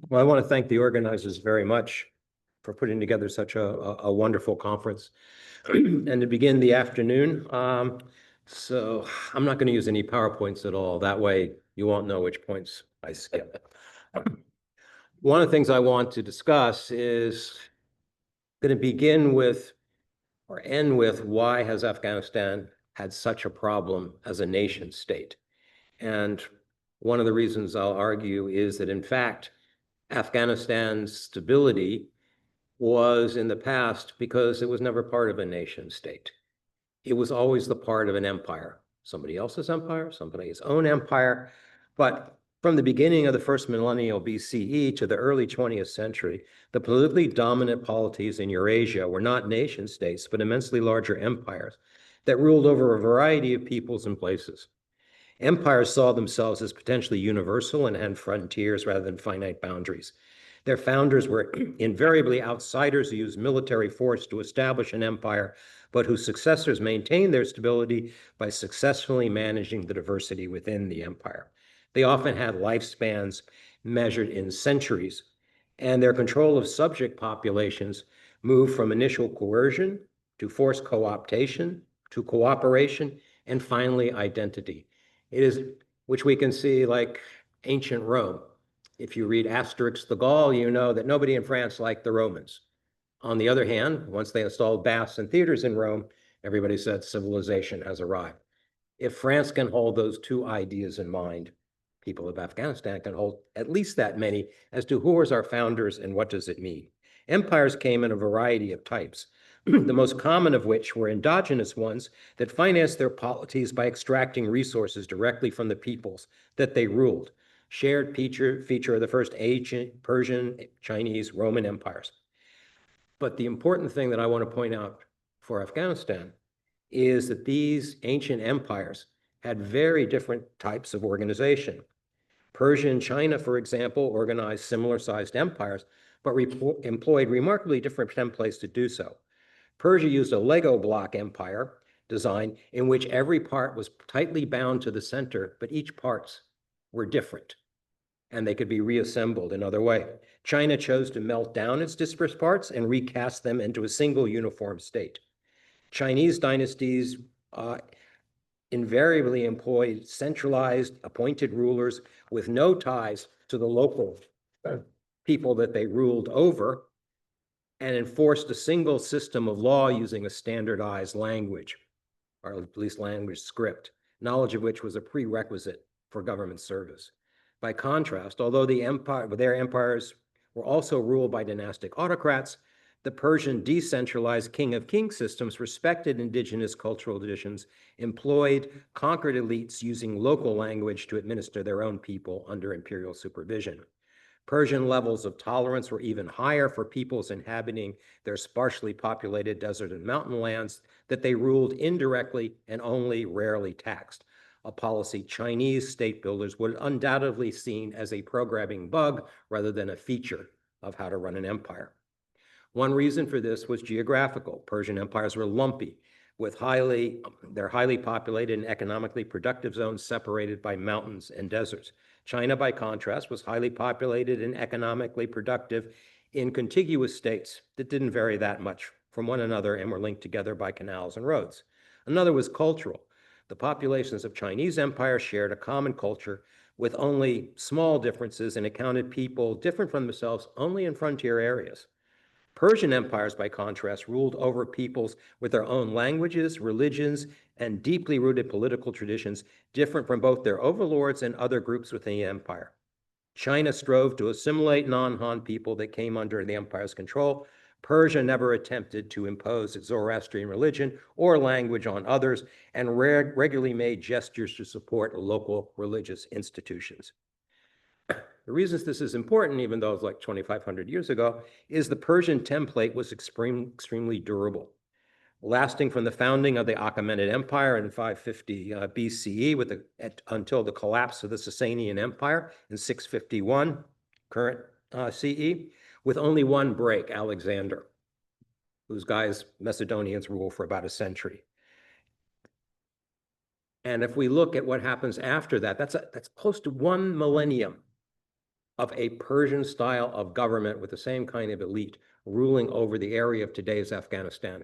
Well, I want to thank the organizers very much for putting together such a wonderful conference and to begin the afternoon. So I'm not going to use any PowerPoints at all. That way you won't know which points I skip. One of the things I want to discuss is going to begin with or end with why has Afghanistan had such a problem as a nation state? And one of the reasons I'll argue is that, in fact, Afghanistan's stability was in the past because it was never part of a nation state. It was always the part of an empire, somebody else's empire, somebody's own empire. But from the beginning of the first millennium BCE to the early 20th century, the politically dominant polities in Eurasia were not nation states, but immensely larger empires that ruled over a variety of peoples and places. Empires saw themselves as potentially universal and had frontiers rather than finite boundaries. Their founders were invariably outsiders who used military force to establish an empire, but whose successors maintained their stability by successfully managing the diversity within the empire. They often had lifespans measured in centuries, and their control of subject populations moved from initial coercion to forced co-optation to cooperation and finally identity. It is, which we can see like ancient Rome. If you read Asterix the Gaul, you know that nobody in France liked the Romans. On the other hand, once they installed baths and theaters in Rome, everybody said civilization has arrived. If France can hold those two ideas in mind, people of Afghanistan can hold at least that many as to who are our founders and what does it mean. Empires came in a variety of types, the most common of which were endogenous ones that financed their polities by extracting resources directly from the peoples that they ruled. Shared feature of the first ancient Persian, Chinese, Roman empires. But the important thing that I want to point out for Afghanistan is that these ancient empires had very different types of organization. Persia and China, for example, organized similar-sized empires, but employed remarkably different templates to do so. Persia used a Lego block empire design in which every part was tightly bound to the center, but each parts were different, and they could be reassembled another way. China chose to melt down its dispersed parts and recast them into a single uniform state. Chinese dynasties invariably employed centralized appointed rulers with no ties to the local people that they ruled over, and enforced a single system of law using a standardized language, or at least language script, knowledge of which was a prerequisite for government service. By contrast, although their empires were also ruled by dynastic autocrats, the Persian decentralized king of kings systems respected indigenous cultural traditions, employed conquered elites using local language to administer their own people under imperial supervision. Persian levels of tolerance were even higher for peoples inhabiting their sparsely populated desert and mountain lands that they ruled indirectly and only rarely taxed, a policy Chinese state builders would undoubtedly seen as a programming bug rather than a feature of how to run an empire. One reason for this was geographical. Persian empires were lumpy, with their highly populated and economically productive zones separated by mountains and deserts. China, by contrast, was highly populated and economically productive in contiguous states that didn't vary that much from one another and were linked together by canals and roads. Another was cultural. The populations of Chinese empire shared a common culture with only small differences and accounted people different from themselves only in frontier areas. Persian empires, by contrast, ruled over peoples with their own languages, religions, and deeply rooted political traditions different from both their overlords and other groups within the empire. China strove to assimilate non-Han people that came under the empire's control. Persia never attempted to impose its Zoroastrian religion or language on others and regularly made gestures to support local religious institutions. The reasons this is important, even though it's like 2,500 years ago, is the Persian template was extremely durable, lasting from the founding of the Achaemenid Empire in 550 BCE until the collapse of the Sasanian Empire in 651 current CE, with only one break, Alexander, whose Macedonians rule for about a century. And if we look at what happens after that, that's close to 1 millennium of a Persian style of government with the same kind of elite ruling over the area of today's Afghanistan,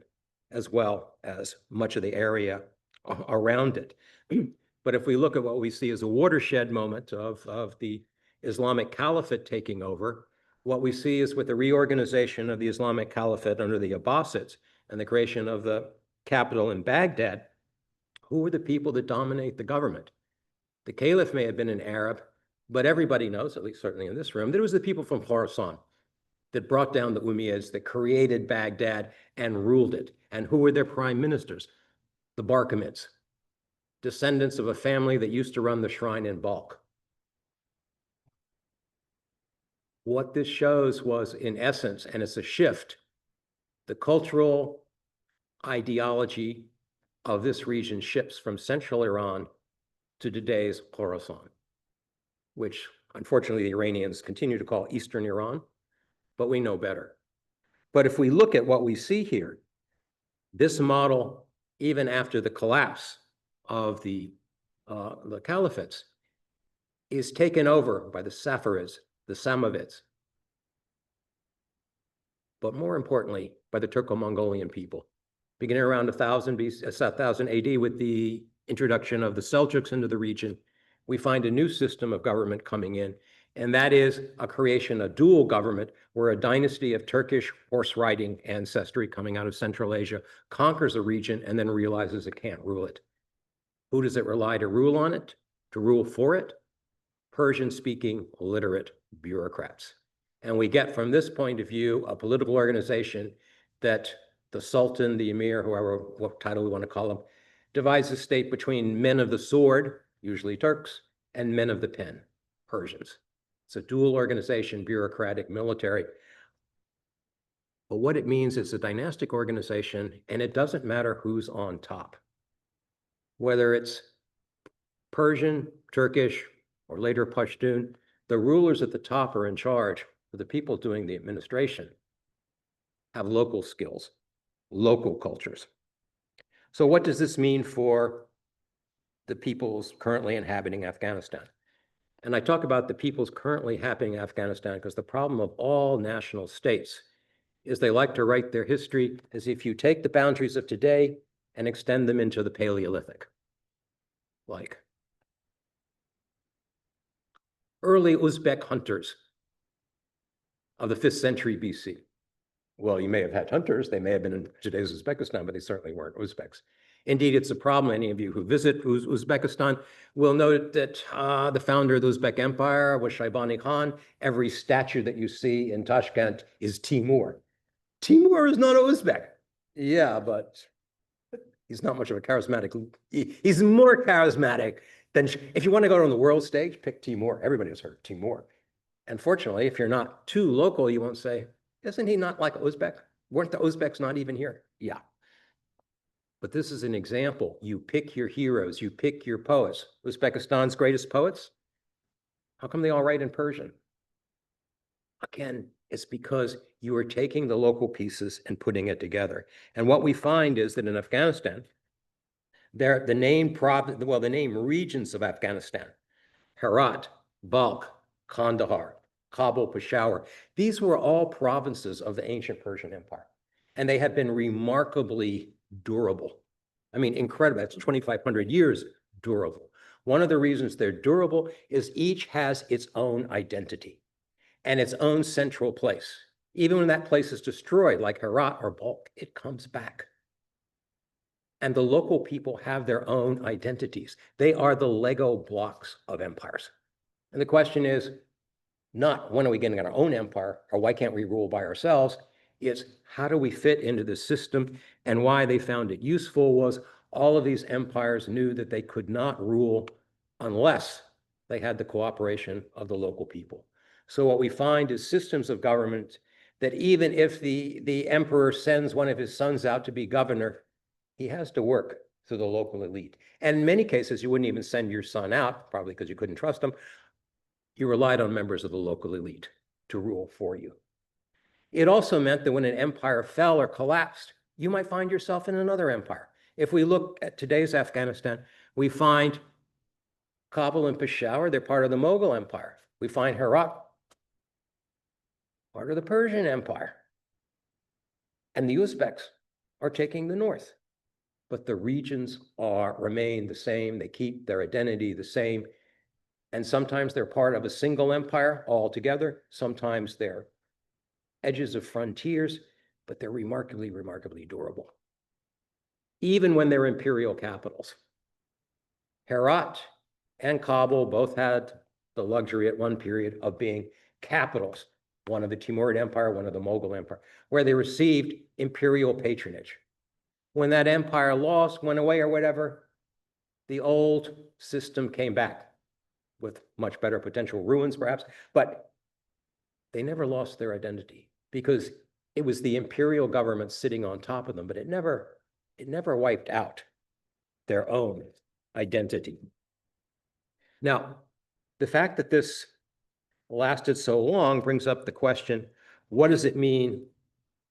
as well as much of the area around it. But if we look at what we see as a watershed moment of the Islamic Caliphate taking over, what we see is with the reorganization of the Islamic Caliphate under the Abbasids and the creation of the capital in Baghdad, who are the people that dominate the government? The caliph may have been an Arab, but everybody knows, at least certainly in this room, that it was the people from Khorasan that brought down the Umayyads, that created Baghdad and ruled it. And who were their prime ministers? The Barkamids, descendants of a family that used to run the shrine in Balkh. What this shows was, in essence, and it's a shift, the cultural ideology of this region shifts from central Iran to today's Khorasan, which unfortunately the Iranians continue to call Eastern Iran, but we know better. But if we look at what we see here, this model, even after the collapse of the caliphates, is taken over by the Safavids, the Samovids, but more importantly, by the Turco-Mongolian people. Beginning around 1000 AD with the introduction of the Seljuks into the region, we find a new system of government coming in, and that is a creation, a dual government, where a dynasty of Turkish horse riding ancestry coming out of Central Asia conquers a region and then realizes it can't rule it. Who does it rely to rule on it, to rule for it? Persian-speaking, literate bureaucrats. And we get, from this point of view, a political organization that the Sultan, the Emir, whoever, what title we want to call him, divides the state between men of the sword, usually Turks, and men of the pen, Persians. It's a dual organization, bureaucratic, military. But what it means is a dynastic organization, and it doesn't matter who's on top. Whether it's Persian, Turkish, or later Pashtun, the rulers at the top are in charge, but the people doing the administration have local skills, local cultures. So what does this mean for the peoples currently inhabiting Afghanistan? And I talk about the peoples currently inhabiting Afghanistan because the problem of all national states is they like to write their history as if you take the boundaries of today and extend them into the Paleolithic. Like early Uzbek hunters of the 5th century BC. Well, you may have had hunters. They may have been in today's Uzbekistan, but they certainly weren't Uzbeks. Indeed, it's a problem. Any of you who visit Uzbekistan will note that the founder of the Uzbek Empire was Shaybani Khan. Every statue that you see in Tashkent is Timur. Timur is not an Uzbek. Yeah, but he's not much of a charismatic. He's more charismatic than, if you want to go on the world stage, pick Timur. Everybody has heard of Timur. And fortunately, if you're not too local, you won't say, isn't he not like Uzbek? Weren't the Uzbeks not even here? Yeah. But this is an example. You pick your heroes, you pick your poets. Uzbekistan's greatest poets, how come they all write in Persian? Again, it's because you are taking the local pieces and putting it together. And what we find is that in Afghanistan, the name regions of Afghanistan, Herat, Balkh, Kandahar, Kabul, Peshawar, these were all provinces of the ancient Persian Empire. And they have been remarkably durable. I mean, incredible. That's 2,500 years durable. One of the reasons they're durable is each has its own identity and its own central place. Even when that place is destroyed, like Herat or Balkh, it comes back. And the local people have their own identities. They are the Lego blocks of empires. And the question is not when are we getting our own empire or why can't we rule by ourselves? It's how do we fit into the system? And why they found it useful was all of these empires knew that they could not rule unless they had the cooperation of the local people. So what we find is systems of government that even if the emperor sends one of his sons out to be governor, he has to work through the local elite. And in many cases, you wouldn't even send your son out, probably because you couldn't trust him. You relied on members of the local elite to rule for you. It also meant that when an empire fell or collapsed, you might find yourself in another empire. If we look at today's Afghanistan, we find Kabul and Peshawar, they're part of the Mughal Empire. We find Herat, part of the Persian Empire. And the Uzbeks are taking the north. But the regions remain the same. They keep their identity the same. And sometimes they're part of a single empire altogether. Sometimes they're edges of frontiers, but they're remarkably, remarkably durable. Even when they're imperial capitals. Herat and Kabul both had the luxury at one period of being capitals, one of the Timurid Empire, one of the Mughal Empire, where they received imperial patronage. When that empire lost, went away or whatever, the old system came back with much better potential ruins perhaps, but they never lost their identity because it was the imperial government sitting on top of them, but it never wiped out their own identity. Now, the fact that this lasted so long brings up the question, what does it mean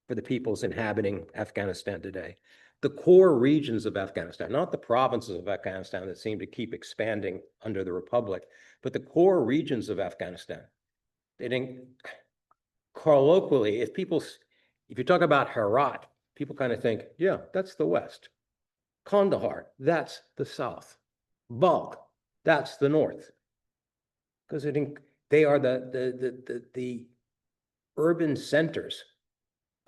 for the peoples inhabiting Afghanistan today? The core regions of Afghanistan, not the provinces of Afghanistan that seem to keep expanding under the Republic, but the core regions of Afghanistan. They didn't, colloquially, if you talk about Herat, people kind of think, yeah, that's the West. Kandahar, that's the South. Balkh, that's the North. Because they are the urban centers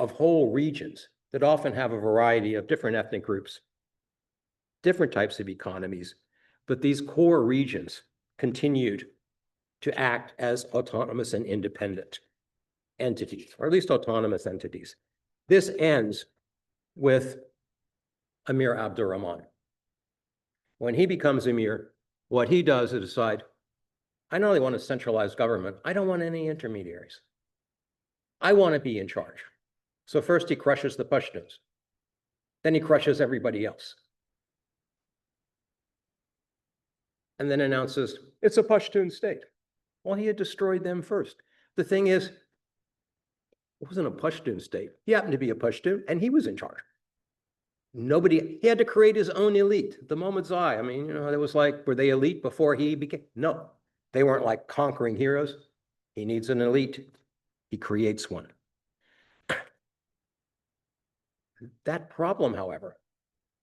of whole regions that often have a variety of different ethnic groups, different types of economies, but these core regions continued to act as autonomous and independent entities, or at least autonomous entities. This ends with Emir Abdurrahman. When he becomes Emir, what he does is decide, I not only want a centralized government, I don't want any intermediaries. I want to be in charge. So first he crushes the Pashtuns. Then he crushes everybody else. And then announces, it's a Pashtun state. Well, he had destroyed them first. The thing is, it wasn't a Pashtun state. He happened to be a Pashtun, and he was in charge. He had to create his own elite. The moment's eye. I mean, it was like, were they elite before he became? No, they weren't like conquering heroes. He needs an elite. He creates one. That problem, however,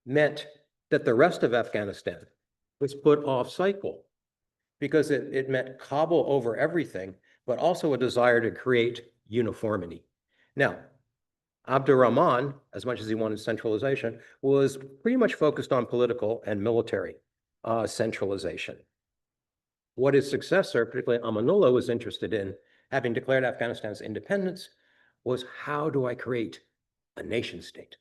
meant that the rest of Afghanistan was put off cycle because it meant Kabul over everything, but also a desire to create uniformity. Now, Abdurrahman, as much as he wanted centralization, was pretty much focused on political and military centralization. What his successor, particularly Amanullah, was interested in, having declared Afghanistan's independence, was how do I create a nation state?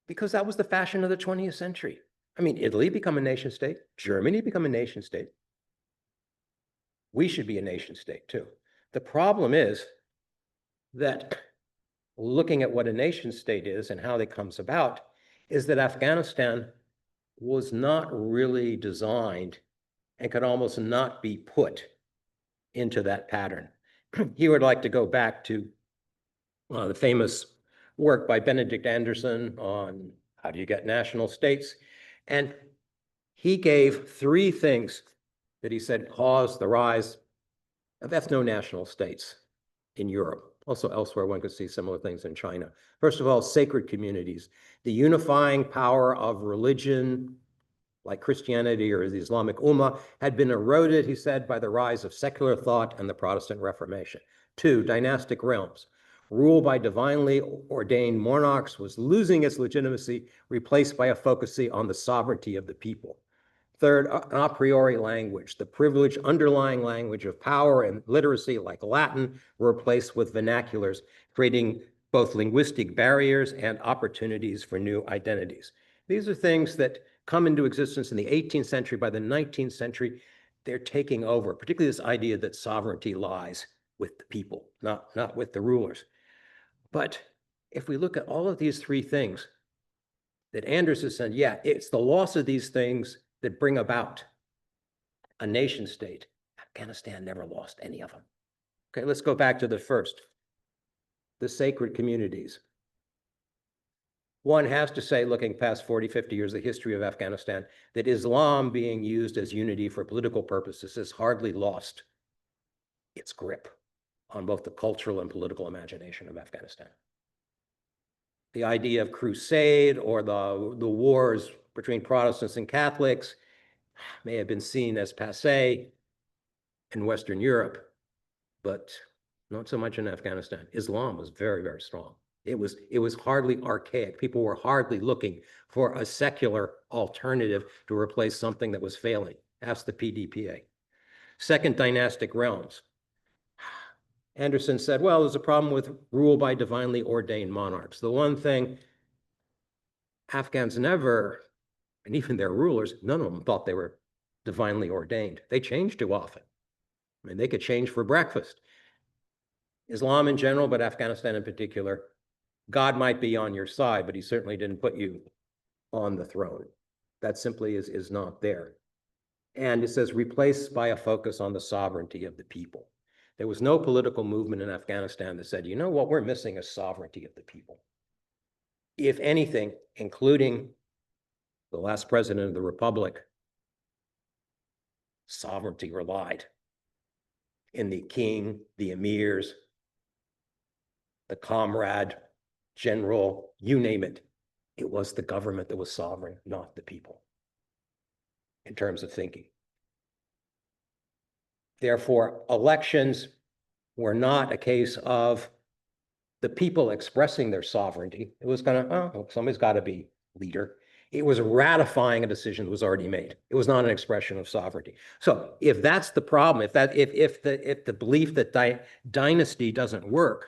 Because that was the fashion of the 20th century. I mean, Italy become a nation state, Germany become a nation state. We should be a nation state too. The problem is that looking at what a nation state is and how it comes about is that Afghanistan was not really designed and could almost not be put into that pattern. He would like to go back to the famous work by Benedict Anderson on how do you get national states. And he gave three things that he said caused the rise of ethno-national states in Europe. Also elsewhere, one could see similar things in China. First of all, sacred communities. The unifying power of religion, like Christianity or the Islamic Ummah, had been eroded, he said, by the rise of secular thought and the Protestant Reformation. Two, dynastic realms. Rule by divinely ordained monarchs was losing its legitimacy, replaced by a focus on the sovereignty of the people. Third, an a priori language. The privileged underlying language of power and literacy, like Latin, were replaced with vernaculars, creating both linguistic barriers and opportunities for new identities. These are things that come into existence in the 18th century. By the 19th century, they're taking over, particularly this idea that sovereignty lies with the people, not with the rulers. But if we look at all of these three things that Anderson said, yeah, it's the loss of these things that bring about a nation state. Afghanistan never lost any of them. Okay, let's go back to the first, the sacred communities. One has to say, looking past 40, 50 years of the history of Afghanistan, that Islam being used as unity for political purposes has hardly lost its grip. on both the cultural and political imagination of Afghanistan. The idea of crusade or the wars between Protestants and Catholics may have been seen as passé in Western Europe, but not so much in Afghanistan. Islam was very, very strong. It was hardly archaic. People were hardly looking for a secular alternative to replace something that was failing. Ask the PDPA. Second, dynastic realms. Anderson said, well, there's a problem with rule by divinely ordained monarchs. The one thing Afghans never, and even their rulers, none of them thought they were divinely ordained. They changed too often. I mean, they could change for breakfast. Islam in general, but Afghanistan in particular, God might be on your side, but he certainly didn't put you on the throne. That simply is not there. And it says, replaced by a focus on the sovereignty of the people. There was no political movement in Afghanistan that said, you know what, we're missing a sovereignty of the people. If anything, including the last president of the republic, sovereignty relied in the king, the emirs, the comrade, general, you name it. It was the government that was sovereign, not the people, in terms of thinking. Therefore, elections were not a case of the people expressing their sovereignty. It was kind of, oh, somebody's got to be leader. It was ratifying a decision that was already made. It was not an expression of sovereignty. So if that's the problem, if the belief that dynasty doesn't work,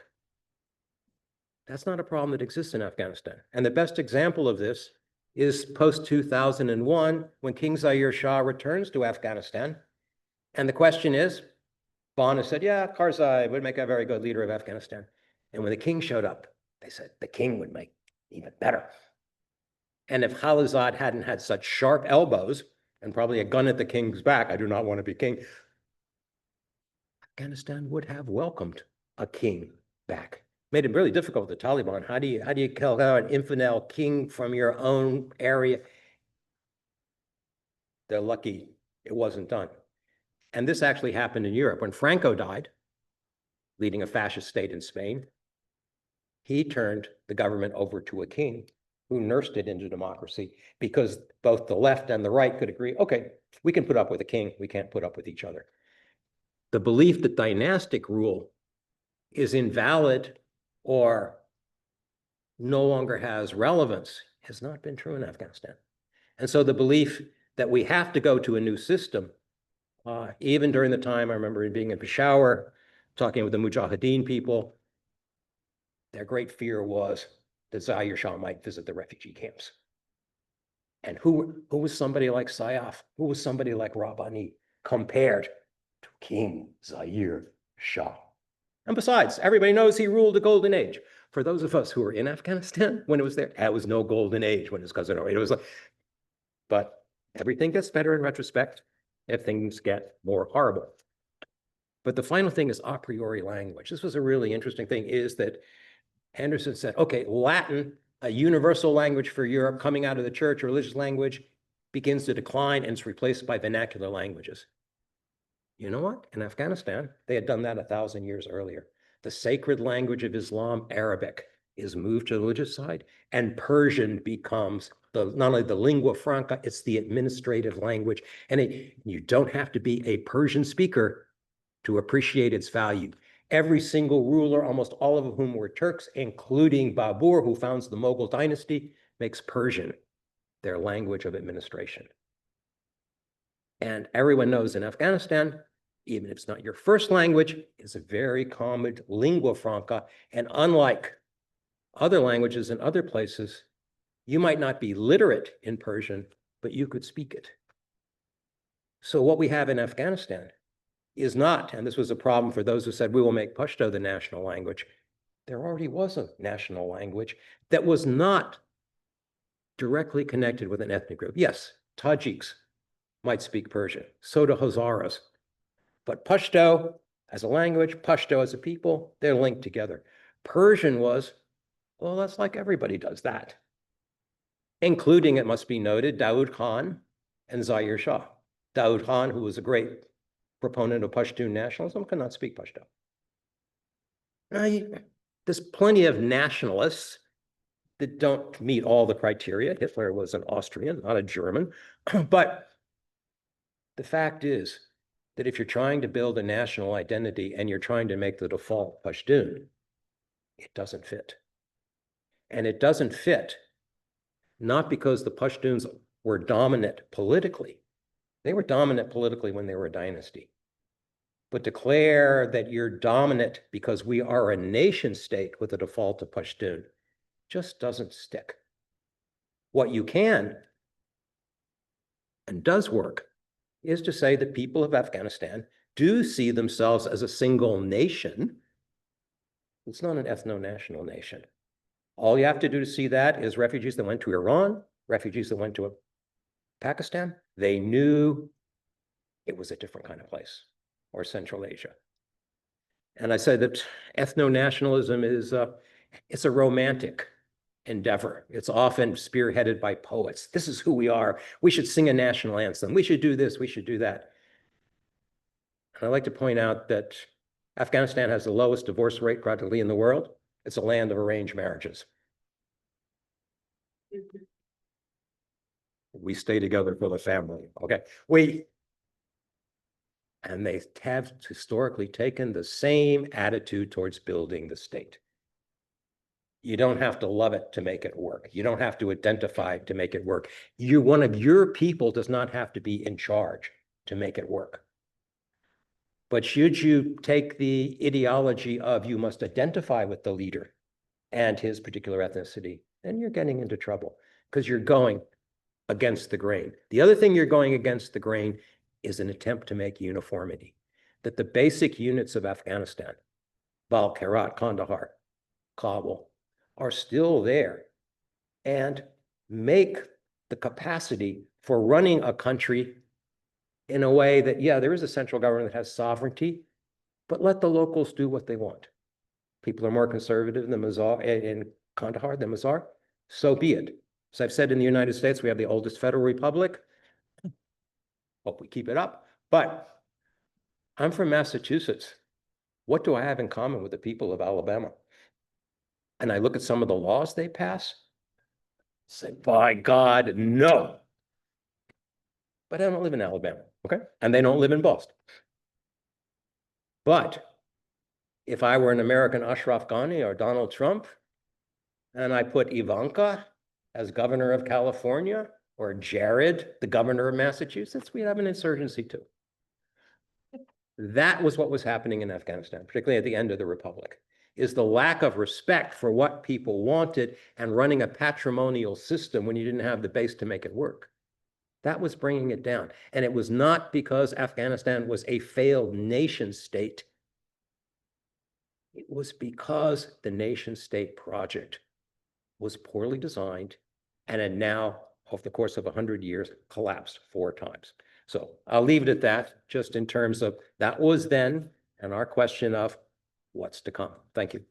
that's not a problem that exists in Afghanistan. And the best example of this is post-2001, when King Zahir Shah returns to Afghanistan. And the question is, Bonna said, yeah, Karzai would make a very good leader of Afghanistan. And when the king showed up, they said the king would make even better. And if Khalilzad hadn't had such sharp elbows and probably a gun at the king's back, I do not want to be king, Afghanistan would have welcomed a king back. Made it really difficult with the Taliban. How do you kill out an infidel king from your own area? They're lucky it wasn't done. And this actually happened in Europe. When Franco died, leading a fascist state in Spain, he turned the government over to a king who nursed it into democracy, because both the left and the right could agree, okay, we can put up with a king, we can't put up with each other. The belief that dynastic rule is invalid or no longer has relevance has not been true in Afghanistan. And so the belief that we have to go to a new system, even during the time I remember being in Peshawar, talking with the Mujahideen people, their great fear was that Zahir Shah might visit the refugee camps. And who was somebody like Sayyaf? Who was somebody like Rabbani compared to King Zahir Shah? And besides, everybody knows he ruled a golden age. For those of us who were in Afghanistan when it was there, it was no golden age when his cousin, it was like, but everything gets better in retrospect if things get more horrible. But the final thing is a priori language. This was a really interesting thing, is that Anderson said, okay, Latin, a universal language for Europe coming out of the church, religious language, begins to decline and is replaced by vernacular languages. You know what? In Afghanistan, they had done that 1,000 years earlier. The sacred language of Islam, Arabic, is moved to the religious side, and Persian becomes not only the lingua franca, it's the administrative language. And you don't have to be a Persian speaker to appreciate its value. Every single ruler, almost all of whom were Turks, including Babur, who founds the Mughal dynasty, makes Persian their language of administration. And everyone knows in Afghanistan, even if it's not your first language, it's a very common lingua franca. And unlike other languages in other places, you might not be literate in Persian, but you could speak it. So what we have in Afghanistan is not, and this was a problem for those who said, we will make Pashto the national language. There already was a national language that was not directly connected with an ethnic group. Yes, Tajiks might speak Persian, so do Hazaras. But Pashto as a language, Pashto as a people, they're linked together. Persian was, well, that's like everybody does that, including, it must be noted, Daoud Khan and Zahir Shah. Daoud Khan, who was a great proponent of Pashtun nationalism, could not speak Pashto. There's plenty of nationalists that don't meet all the criteria. Hitler was an Austrian, not a German. But the fact is that if you're trying to build a national identity and you're trying to make the default Pashtun, it doesn't fit. And it doesn't fit not because the Pashtuns were dominant politically. They were dominant politically when they were a dynasty. But declare that you're dominant because we are a nation state with a default of Pashtun just doesn't stick. What you can and does work is to say that people of Afghanistan do see themselves as a single nation. It's not an ethno-national nation. All you have to do to see that is refugees that went to Iran, refugees that went to Pakistan. They knew it was a different kind of place, or Central Asia. And I say that ethno-nationalism is it's a romantic endeavor. It's often spearheaded by poets. This is who we are. We should sing a national anthem. We should do this. We should do that. And I'd like to point out that Afghanistan has the lowest divorce rate practically in the world. It's a land of arranged marriages. We stay together for the family. Okay. And they have historically taken the same attitude towards building the state. You don't have to love it to make it work. You don't have to identify to make it work. One of your people does not have to be in charge to make it work. But should you take the ideology of you must identify with the leader and his particular ethnicity, then you're getting into trouble because you're going against the grain. The other thing you're going against the grain is an attempt to make uniformity, that the basic units of Afghanistan, Bal, Herat, Kandahar, Kabul, are still there and make the capacity for running a country in a way that, yeah, there is a central government that has sovereignty, but let the locals do what they want. People are more conservative than Mazar in Kandahar than Mazar, so be it. As I've said, in the United States, we have the oldest federal republic. Hope we keep it up. But I'm from Massachusetts. What do I have in common with the people of Alabama? And I look at some of the laws they pass, say, by God, no. But I don't live in Alabama, okay? And they don't live in Boston. But if I were an American Ashraf Ghani or Donald Trump, and I put Ivanka as governor of California, or Jared, the governor of Massachusetts, we'd have an insurgency too. That was what was happening in Afghanistan, particularly at the end of the Republic, is the lack of respect for what people wanted and running a patrimonial system when you didn't have the base to make it work. That was bringing it down. And it was not because Afghanistan was a failed nation state. It was because the nation state project was poorly designed and had now, over the course of 100 years, collapsed 4 times. So I'll leave it at that, just in terms of that was then, and our question of what's to come. Thank you.